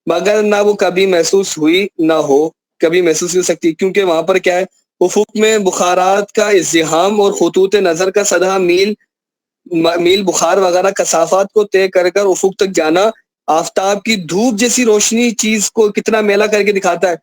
Speaker 1: مگر نہ وہ کبھی محسوس ہوئی نہ ہو کبھی محسوس ہو سکتی، کیونکہ وہاں پر کیا ہے، افق میں بخارات کا ازدحام اور خطوط نظر کا سدہ میل بخار وغیرہ کثافات کو طے کر کر افق تک جانا آفتاب کی دھوپ جیسی روشنی چیز کو کتنا میلا کر کے دکھاتا ہے۔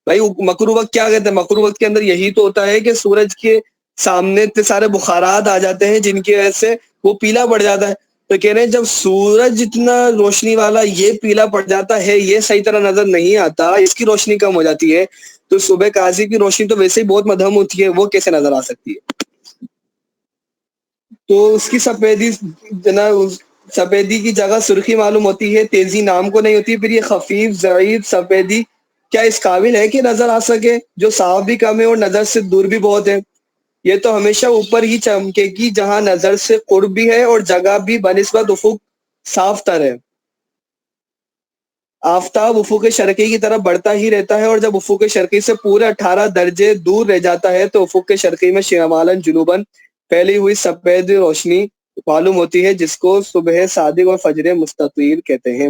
Speaker 1: بھائی مکرو وقت کیا کہتے ہیں؟ مکرو وقت کے اندر یہی تو ہوتا ہے کہ سورج کے سامنے اتنے سارے بخارات آ جاتے ہیں جن کی وجہ سے وہ پیلا پڑ جاتا ہے۔ تو کہہ رہے ہیں جب سورج اتنا روشنی والا یہ پیلا پڑ جاتا ہے، یہ صحیح طرح نظر نہیں آتا، اس کی روشنی کم ہو جاتی ہے، تو صبح کاذب کی روشنی تو ویسے ہی بہت مدھم ہوتی ہے، وہ کیسے نظر آ سکتی ہے؟ تو اس کی سفیدی سفیدی کی جگہ سرخی معلوم ہوتی ہے، تیزی نام کو نہیں ہوتی۔ پھر یہ خفیف ضعیف سفیدی کیا اس قابل ہے کہ نظر آ سکے، جو صاف بھی کم ہے اور نظر سے دور بھی بہت ہے؟ یہ تو ہمیشہ اوپر ہی چمکے گی جہاں نظر سے قرب بھی ہے اور جگہ بھی بنسبت افق صاف تر ہے۔ آفتاب افق شرقی کی طرف بڑھتا ہی رہتا ہے اور جب افق شرقی سے پورے 18 درجے دور رہ جاتا ہے تو افق شرقی میں شمالاً جنوباً پھیلی ہوئی سفید روشنی معلوم ہوتی ہے، جس کو صبح صادق اور فجر مستطیل کہتے ہیں۔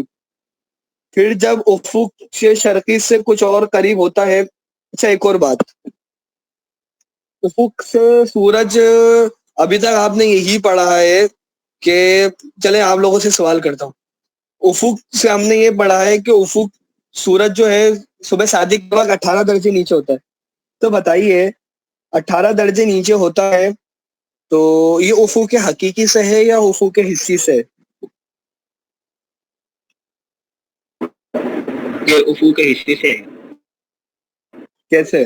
Speaker 1: پھر جب افق سے شرقی سے کچھ اور قریب ہوتا ہے، اچھا ایک اور بات، افق سے سورج، ابھی تک آپ نے یہی پڑھا ہے کہ، چلیں آپ لوگوں سے سوال کرتا ہوں، افق سے ہم نے یہ پڑھا ہے کہ افق سورج جو ہے صبح صادق کے وقت 18 درجے نیچے ہوتا ہے، تو بتائیے 18 درجے نیچے ہوتا ہے تو یہ افق کے حقیقی سے ہے یا افق کے حصی سے؟
Speaker 2: یہ افق کے حصے سے ہے،
Speaker 1: کیسے؟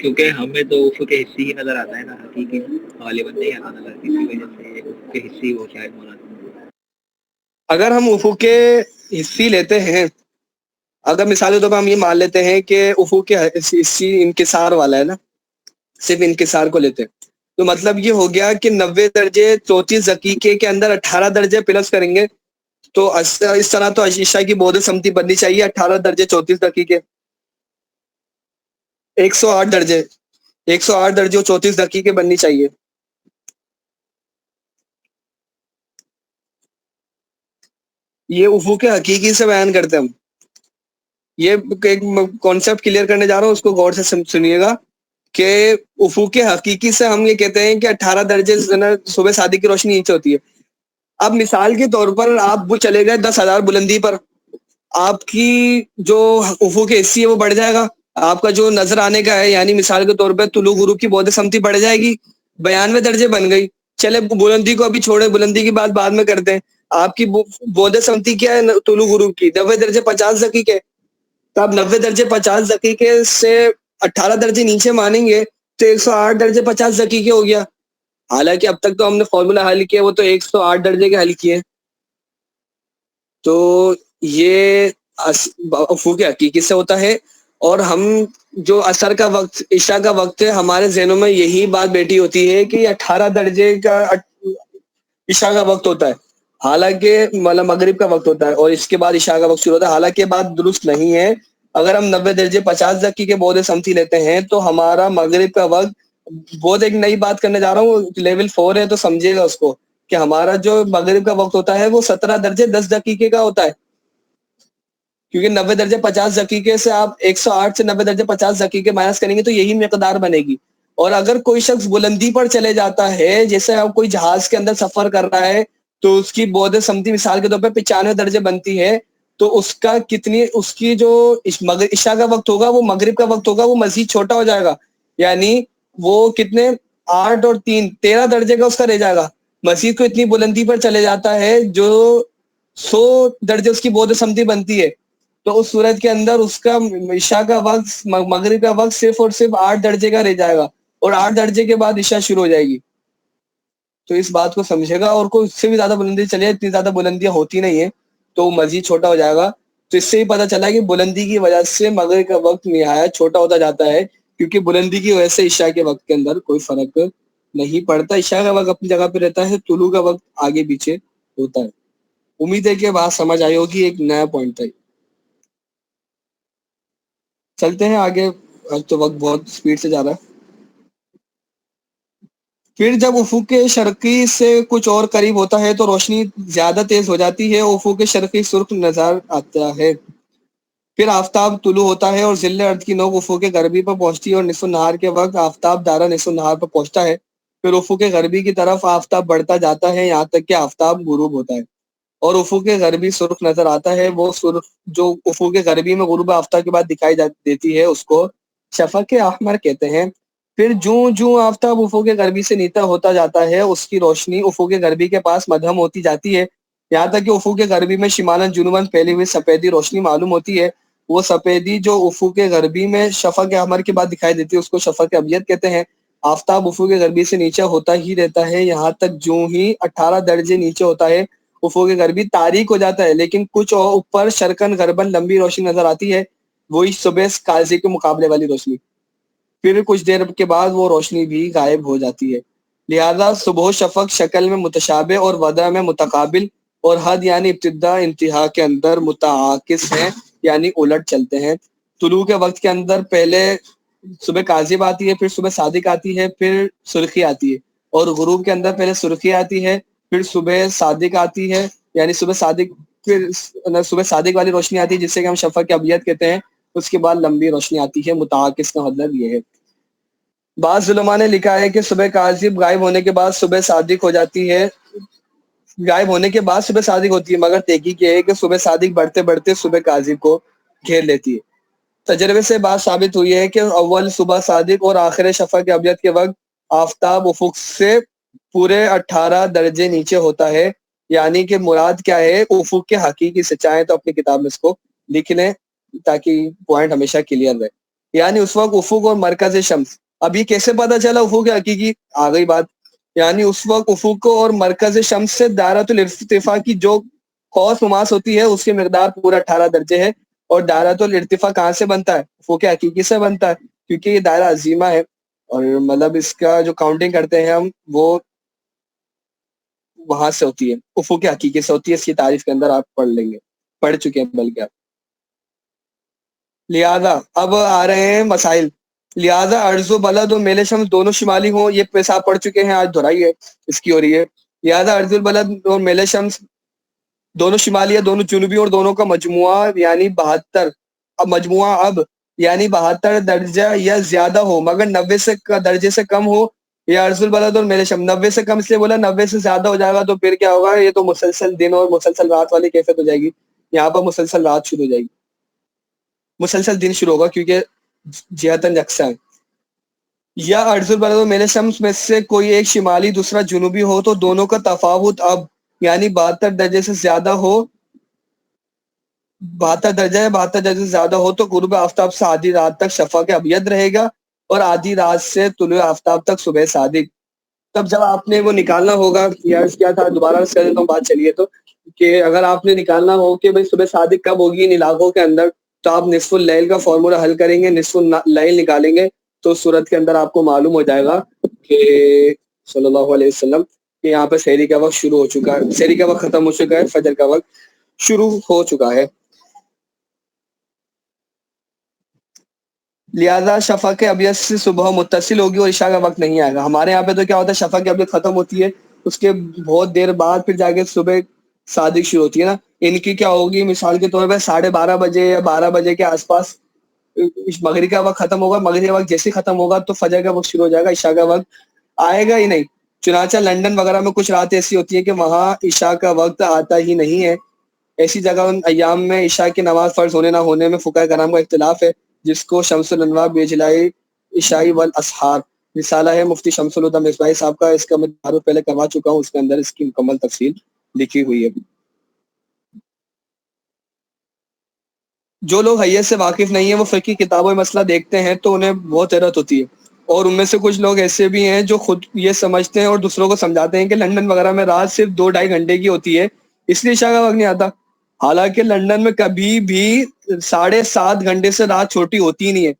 Speaker 2: کیونکہ ہمیں تو افق کے حصے ہی نظر آتا ہے نا، حقیقی غالباً نہیں آتا نظر، اسی وجہ سے افق کے حصے وہ شاید مولانا۔
Speaker 1: اگر ہم افق کے حصے لیتے ہیں، اگر مثال کے طور پر ہم یہ مان لیتے ہیں کہ افق کے حصے انکسار والا ہے نا، صرف انکسار کو لیتے ہیں، تو مطلب یہ ہو گیا کہ 90 درجے 34 دقیقے کے اندر 18 درجے پلس کریں گے تو اس طرح تو عشاء کی بعد سمتی بننی چاہیے 18 درجے 34 دقیقے، 108 درجے، 108 درجے اور 34 دقیقے بننی چاہیے۔ یہ افق کے حقیقی سے بیان کرتے ہیں ہم، یہ ایک کانسیپٹ کلیئر کرنے جا رہا ہوں، اس کو غور سے سنیے گا کہ افق کے حقیقی سے ہم یہ کہتے ہیں کہ 18 درجے صبح صادق کی روشنی نیچے ہوتی ہے۔ اب مثال کے طور پر آپ وہ چلے گئے 10,000 بلندی پر، آپ کی جو افق کے حصے ہے وہ بڑھ جائے گا، آپ کا جو نظر آنے کا ہے، یعنی مثال کے طور پہ طلوع غروب کی بعد سمتی بڑھ جائے گی، 92 درجے بن گئی۔ چلے بلندی کو ابھی چھوڑے، بلندی کی بات بعد میں کرتے ہیں، آپ کی بعد سمتی کیا ہے طلوع غروب کی؟ 90 درجے 50 دقیقے، تو آپ 90 درجے 50 دقیقے سے 18 درجے نیچے مانیں گے تو 108 درجے 50 دقیقے ہو گیا۔ حالانکہ اب تک تو ہم نے فارمولا حل کیا وہ تو 108 درجے کے حل کیے، تو یہ افق کے حقیقی سے ہوتا ہے۔ اور ہم جو عصر کا وقت، عشاء کا وقت ہے، ہمارے ذہنوں میں یہی بات بیٹھی ہوتی ہے کہ یہ 18 درجے کا عشاء کا وقت ہوتا ہے، حالانکہ مطلب مغرب کا وقت ہوتا ہے اور اس کے بعد عشاء کا وقت شروع ہوتا ہے، حالانکہ بات درست نہیں ہے۔ اگر ہم 90 درجے 50 دقیقے بعد سمتی لیتے ہیں تو ہمارا مغرب کا وقت، بہت ایک نئی بات کرنے جا رہا ہوں، لیول 4 ہے تو سمجھے گا اس کو، کہ ہمارا جو مغرب کا وقت ہوتا ہے وہ 17 درجے 10 دقیقے کا ہوتا ہے، کیونکہ 90 درجے 50 دقیقے سے آپ 108 سے 90 درجے 50 دقیقے مائنس کریں گے تو یہی مقدار بنے گی۔ اور اگر کوئی شخص بلندی پر چلے جاتا ہے، جیسے اب کوئی جہاز کے اندر سفر کر رہا ہے تو اس کی بعد سمتی مثال کے طور پہ 95 درجے بنتی ہے، تو اس کا کتنی، اس کی جو عشاء کا وقت ہوگا وہ مغرب کا وقت ہوگا وہ مزید چھوٹا ہو جائے گا، یعنی وہ کتنے 8 اور 3 13 درجے کا اس کا رہ جائے گا۔ مسجد کو اتنی بلندی پر چلے جاتا ہے جو 100 درجے اس کی بعد سمتی بنتی ہے، تو اس صورت کے اندر اس کا عشاء کا وقت مغرب کا وقت صرف اور صرف 8 درجے کا رہ جائے گا، اور 8 درجے کے بعد عشاء شروع ہو جائے گی. تو اس بات کو سمجھے گا، اور کوئی اس سے بھی زیادہ بلندی چلے، اتنی زیادہ بلندیاں ہوتی نہیں ہیں تو وہ مزید چھوٹا ہو جائے گا. تو اس سے ہی پتہ چلا کہ بلندی کی وجہ سے مغرب کا وقت نہایت چھوٹا ہوتا جاتا ہے، کیونکہ بلندی کی وجہ سے عشاء کے وقت کے اندر کوئی فرق نہیں پڑتا. عشاء کا وقت اپنی جگہ پہ رہتا ہے، طلوع کا وقت آگے پیچھے ہوتا ہے. امید ہے کہ بات سمجھ آئی ہوگی، ایک نیا پوائنٹ تھا. چلتے ہیں آگے، اب تو وقت بہت سپیڈ سے جا رہا ہے. پھر جب افق شرقی سے کچھ اور قریب ہوتا ہے تو روشنی زیادہ تیز ہو جاتی ہے، افق شرقی سرخ نظر آتا ہے. پھر آفتاب طلوع ہوتا ہے اور ظل ارض کی نوک افق غربی پر پہنچتی ہے، اور نصف النہار کے وقت آفتاب دارا نصف النہار پر پہنچتا ہے. پھر افق غربی کی طرف آفتاب بڑھتا جاتا ہے یہاں تک کہ آفتاب غروب ہوتا ہے، اور افق غربی سرخ نظر آتا ہے. وہ سرخ جو افق غربی میں غروب آفتاب کے بعد دکھائی دیتی ہے اس کو شفق احمر کہتے ہیں. پھر جوں جوں آفتاب افق غربی سے نیچے ہوتا جاتا ہے اس کی روشنی افق غربی کے پاس مدھم ہوتی جاتی ہے، یہاں تک کہ افق غربی میں شمالاً جنوباً پھیلی ہوئی سفیدی روشنی معلوم ہوتی ہے. وہ سفیدی جو افق غربی میں شفق احمر کے بعد دکھائی دیتی ہے اس کو شفق ابیض کہتے ہیں. آفتاب افق غربی سے نیچے ہوتا ہی رہتا ہے یہاں تک جو ہی 18 درجے نیچے ہوتا ہے افق غربی تاریک ہو جاتا ہے، لیکن کچھ اور اوپر شرقاً غرباً لمبی روشنی نظر آتی ہے، وہی صبح قاضی کے مقابلے والی روشنی. پھر کچھ دیر کے بعد وہ روشنی بھی غائب ہو جاتی ہے. لہذا صبح و شفق شکل میں متشابہ اور وضع میں متقابل، اور حد یعنی ابتدا انتہا کے اندر متعاکس ہیں، یعنی الٹ چلتے ہیں. طلوع کے وقت کے اندر پہلے صبح کاذب آتی ہے، پھر صبح صادق آتی ہے، پھر سرخی آتی ہے، اور غروب کے اندر پہلے سرخی آتی ہے، پھر صبح صادق آتی ہے، یعنی صبح صادق، پھر صبح صادق والی روشنی آتی ہے جس سے کہ ہم شفق ابیض کہتے ہیں. اس کے بعد لمبی روشنی آتی ہے. متعاکس کا مطلب یہ ہے. بعض علماء نے لکھا ہے کہ صبح کاذب غائب ہونے کے بعد صبح صادق ہو جاتی ہے، غائب ہونے کے بعد صبح صادق ہوتی ہے، مگر تحقیق یہ ہے کہ صبح صادق بڑھتے بڑھتے صبح کاذب کو گھیر لیتی ہے. تجربے سے بات ثابت ہوئی ہے کہ اول صبح صادق اور آخر شفق ابیض کے وقت آفتاب افق سے پورے 18 درجے نیچے ہوتا ہے. یعنی کہ مراد کیا ہے افق کے حقیقی سے، چاہیں تو اپنی کتاب میں اس کو لکھ لیں تاکہ پوائنٹ ہمیشہ کلیئر رہے. یعنی اس وقت افق اور مرکز شمس، اب یہ کیسے پتا چلا افق کے حقیقی؟ آ گئی بات. یعنی اس وقت افق اور مرکز شمس سے دائرۃ الارتفاع کی جو قوس مماس ہوتی ہے اس کی مقدار پورا 18 درجے ہے. اور دائرۃ الارتفاع کہاں سے بنتا ہے؟ افق حقیقی سے بنتا ہے، کیونکہ یہ دائرہ عظیمہ ہے، اور مطلب اس کا جو کاؤنٹنگ کرتے ہیں ہم وہ وہاں سے ہوتی ہے، افق حقیقی سے ہوتی ہے. اس کی تعریف کے اندر آپ پڑھ لیں گے، پڑھ چکے ہیں بلکہ آپ. لہذا اب آ رہے ہیں مسائل. لہذا ارض و بلد اور میل شمس دونوں شمالی ہوں، یہ پیسہ پڑھ چکے ہیں، آج دہرائی ہے اس کی ہو رہی ہے. لہذا ارض البلد اور میل شمس دونوں شمالی ہے، دونوں جنوبی، اور دونوں کا مجموعہ یعنی 72، اب مجموعہ اب یعنی 72 درجہ یا زیادہ ہو مگر 90 سے درجے سے کم ہو. یا ارض البلد اور میل شمس 90 سے کم اس لیے بولا، 90 سے زیادہ ہو جائے گا تو پھر کیا ہوگا؟ یہ تو مسلسل دن اور مسلسل رات والی کیفیت ہو جائے گی. یہاں پر مسلسل رات شروع ہو جائے گی، مسلسل دن شروع ہوگا کیونکہ جہتاً یکساں ہے. یا ارض البلد و میل شمس میں سے کوئی ایک شمالی دوسرا جنوبی ہو تو دونوں کا تفاوت اب یعنی 72 درجے سے زیادہ ہو، 72 درجہ یا 72 درجے سے زیادہ ہو تو غروب آفتاب سے آدھی رات تک شفق ابیض رہے گا، اور آدھی رات سے طلوع آفتاب تک صبح صادق. تب جب آپ نے وہ نکالنا ہوگا، کیا تھا دوبارہ سے کر دیتا ہوں بات چلیے تو، کہ اگر آپ نے نکالنا ہو کہ بھئی صبح صادق کب ہوگی ان علاقوں کے اندر، تو آپ نصف اللیل کا فارمولہ حل کریں گے، نصف اللیل نکالیں گے تو صورت کے اندر آپ کو معلوم ہو جائے گا کہ صلی اللہ علیہ وسلم کہ یہاں پہ سحری کا وقت شروع ہو چکا ہے، سحری کا وقت ختم ہو چکا ہے، فجر کا وقت شروع ہو چکا ہے. لہذا شفق ابیض سے صبح متصل ہوگی اور عشاء کا وقت نہیں آئے گا. ہمارے یہاں پہ تو کیا ہوتا ہے، شفق ابیض ختم ہوتی ہے، اس کے بہت دیر بعد پھر جا کے صبح صادق شروع ہوتی ہے نا. ان کی کیا ہوگی، مثال کے طور پہ 12:30 بجے یا 12 بجے کے آس پاس مغرب کا وقت ختم ہوگا. مغرب کا وقت جیسے ختم ہوگا تو فجر کا وقت شروع ہو جائے گا، عشاء کا وقت آئے گا ہی نہیں. چنانچہ لندن وغیرہ میں کچھ رات ایسی ہوتی ہے کہ وہاں عشاء کا وقت آتا ہی نہیں ہے. ایسی جگہ ان ایام میں عشاء کی نماز فرض ہونے نہ ہونے میں فقہاء کرام کا اختلاف ہے، جس کو شمس الانوار بجلائی عشائی والاسحار رسالہ ہے مفتی شمس الہدی مصباحی صاحب کا، اس کا میں تعارف پہلے کروا چکا ہوں، اس کے اندر اس کی مکمل تفصیل لکھی ہوئی ہے. جو لوگ حیت سے واقف نہیں ہیں وہ فقہی کتابوں میں مسئلہ دیکھتے ہیں تو انہیں بہت حیرت ہوتی ہے، اور ان میں سے کچھ لوگ ایسے بھی ہیں جو خود یہ سمجھتے ہیں اور دوسروں کو سمجھاتے ہیں کہ لندن وغیرہ میں رات صرف 2-2.5 گھنٹے کی ہوتی ہے، اس لیے عشاء کا وقت نہیں آتا۔ حالانکہ لندن میں کبھی بھی 7.5 گھنٹے سے رات چھوٹی ہوتی ہی نہیں ہے،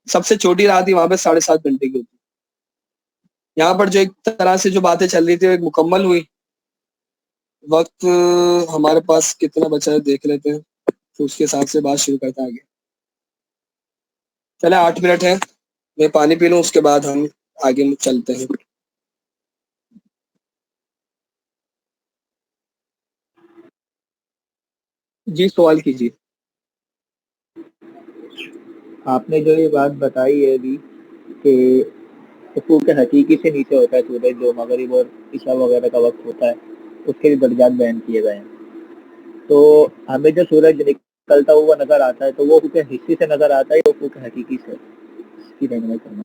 Speaker 1: سب سے چھوٹی رات ہی وہاں پہ 7.5 گھنٹے کی ہوتی ہے۔ یہاں پر جو ایک طرح سے جو باتیں چل رہی تھی وہ ایک مکمل ہوئی۔ وقت ہمارے پاس کتنا بچا ہے دیکھ لیتے ہیں، تو اس کے حساب سے بات شروع کرتے ہیں آگے۔ چلے 8 منٹ ہے، میں پانی پی لوں، اس کے بعد ہم آگے چلتے ہیں۔ جی سوال کیجیے۔
Speaker 2: آپ نے جو یہ بات بتائی ہے ابھی کہ حقوق حقیقی سے نیچے ہوتا ہے سورج، جو مغرب اور عشاء وغیرہ کا وقت ہوتا ہے اس کے بھی درجات بیان کیے گئے ہیں، تو ہمیں جو سورج نکلتا ہوا نظر آتا ہے تو وہ حقوق حصی سے نظر آتا ہے یا حقوق حقیقی سے؟ اس کی رہنمائی کرنا۔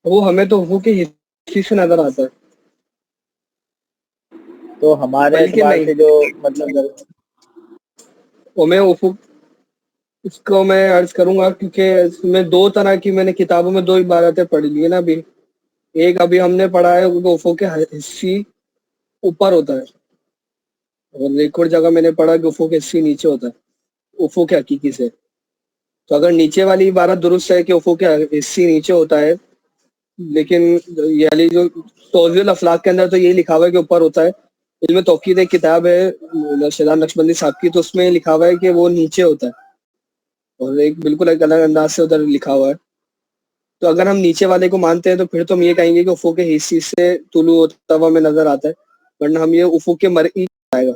Speaker 1: وہ ہمیں تو حقوق کی حصی سے نظر آتا ہے،
Speaker 2: تو ہمارے
Speaker 1: بلکہ
Speaker 2: اعتبار
Speaker 1: نہیں،
Speaker 2: سے جو مطلب
Speaker 1: میں افق اس کو میں عرض کروں گا، کیونکہ اس میں دو طرح کی میں نے کتابوں میں 2 عبارتیں پڑھی لی ہیں نا ابھی۔ ایک ابھی ہم نے پڑھا ہے وہ افق حصی اوپر ہوتا ہے، اور ایک اور جگہ میں نے پڑھا کہ افق حصی نیچے ہوتا ہے افق حقیقی سے۔ تو اگر نیچے والی عبارت درست ہے کہ افق حصی نیچے ہوتا ہے، لیکن یعنی جو توضیح الافلاق کے اندر تو یہی لکھا ہوا ہے کہ اوپر ہوتا ہے۔ علم توقید ایک کتاب ہے شیطان نقشبندی صاحب کی، تو اس میں لکھا ہوا ہے کہ وہ نیچے ہوتا ہے، اور ایک بالکل ایک الگ انداز سے ادھر لکھا ہوا ہے۔ تو اگر ہم نیچے والے کو مانتے ہیں تو پھر تو ہم یہ کہیں گے کہ افق حصی سے طلوع ہوتا ہوا ہمیں نظر آتا ہے، ورنہ ہم یہ افق کے مرئی آئے گا۔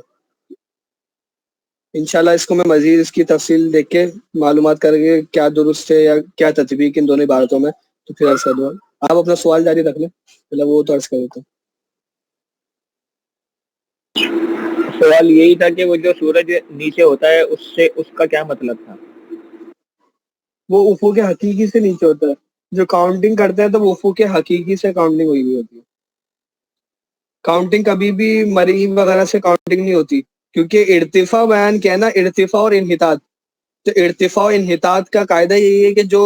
Speaker 1: انشاءاللہ اس کو میں مزید اس کی تفصیل دیکھ کے معلومات کر کے کیا درست ہے یا کیا تطبیق ان دونوں عبارتوں میں، تو پھر عرض کر دوں گا۔ آپ اپنا سوال جاری رکھ لیں، مطلب وہ تو عرض کر دیتا ہوں۔
Speaker 2: سوال یہی تھا کہ وہ جو سورج نیچے ہوتا ہے اس سے اس کا کیا مطلب تھا؟
Speaker 1: وہ افق حقیقی سے نیچے ہوتا ہے، جو کاؤنٹنگ کرتے ہیں تو وہ افق حقیقی سے کاؤنٹنگ ہوئی ہوئی ہوتی ہے۔ کاؤنٹنگ کبھی بھی مرئی وغیرہ سے کاؤنٹنگ نہیں ہوتی، کیونکہ ارتفاع بیان کیا ہے نا، ارتفاع اور انحطاط۔ تو ارتفاع و انحطاط کا قاعدہ یہی ہے کہ جو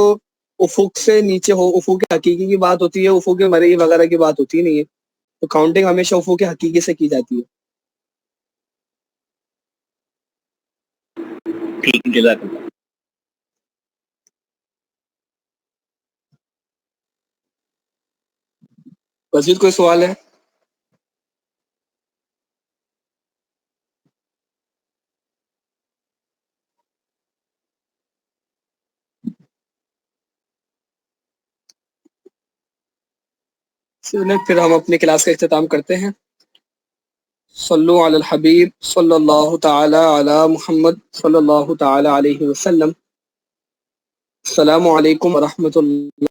Speaker 1: افق سے نیچے ہو، افق حقیقی کی بات ہوتی ہے، افق مرئی وغیرہ کی بات ہوتی نہیں ہے۔ تو کاؤنٹنگ ہمیشہ افق حقیقی سے کی جاتی ہے۔
Speaker 2: ٹھیک، جزاک اللہ۔
Speaker 1: مزید کوئی سوال ہے؟ پھر ہم اپنی کلاس کا اختتام کرتے ہیں۔ صلو علی الحبیب صلی اللہ تعالی علی محمد صلی اللہ تعالی علیہ وسلم۔ السلام علیکم ورحمۃ اللہ۔